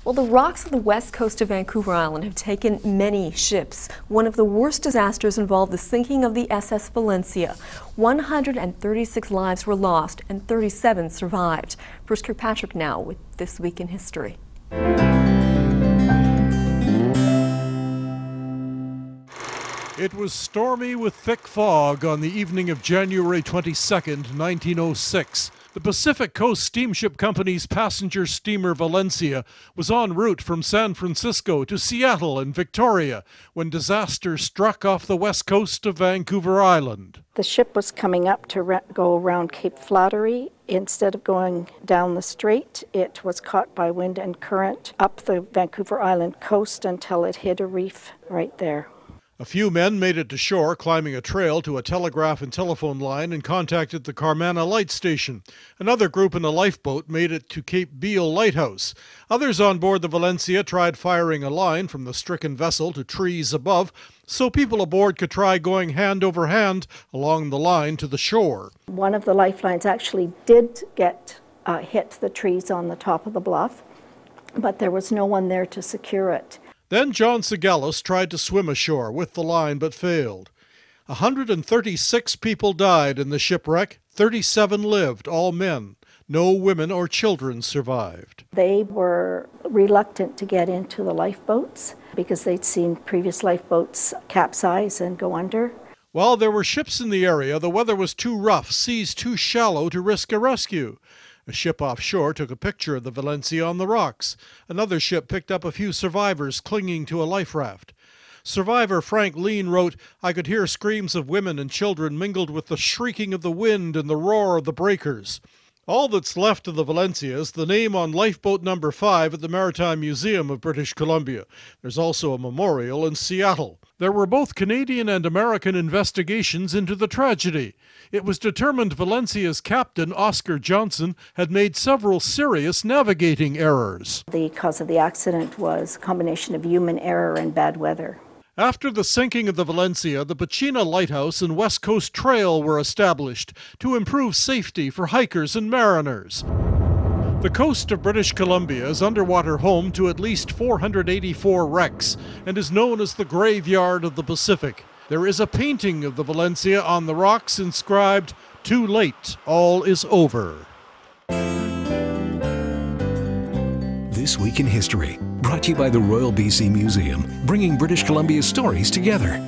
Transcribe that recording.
Well, the rocks on the west coast of Vancouver Island have taken many ships. One of the worst disasters involved the sinking of the SS Valencia. 136 lives were lost and 37 survived. Bruce Kirkpatrick now with This Week in History. It was stormy with thick fog on the evening of January 22nd, 1906. The Pacific Coast Steamship Company's passenger steamer Valencia was en route from San Francisco to Seattle and Victoria when disaster struck off the west coast of Vancouver Island. The ship was coming up to go around Cape Flattery. Instead of going down the strait, it was caught by wind and current up the Vancouver Island coast until it hit a reef right there. A few men made it to shore, climbing a trail to a telegraph and telephone line and contacted the Carmana Light Station. Another group in a lifeboat made it to Cape Beale Lighthouse. Others on board the Valencia tried firing a line from the stricken vessel to trees above, so people aboard could try going hand over hand along the line to the shore. One of the lifelines actually did get hit the trees on the top of the bluff, but there was no one there to secure it. Then John Segalis tried to swim ashore with the line but failed. 136 people died in the shipwreck, 37 lived, all men. No women or children survived. They were reluctant to get into the lifeboats because they'd seen previous lifeboats capsize and go under. While there were ships in the area, the weather was too rough, seas too shallow to risk a rescue. A ship offshore took a picture of the Valencia on the rocks. Another ship picked up a few survivors clinging to a life raft. Survivor Frank Lean wrote, "I could hear screams of women and children mingled with the shrieking of the wind and the roar of the breakers. All that's left of the Valencia is the name on lifeboat number 5 at the Maritime Museum of British Columbia. There's also a memorial in Seattle." There were both Canadian and American investigations into the tragedy. It was determined Valencia's captain, Oscar Johnson, had made several serious navigating errors. The cause of the accident was a combination of human error and bad weather. After the sinking of the Valencia, the Pachina Lighthouse and West Coast Trail were established to improve safety for hikers and mariners. The coast of British Columbia is underwater home to at least 484 wrecks and is known as the graveyard of the Pacific. There is a painting of the Valencia on the rocks inscribed, "Too late, all is over." This Week in History, brought to you by the Royal BC Museum, bringing British Columbia's stories together.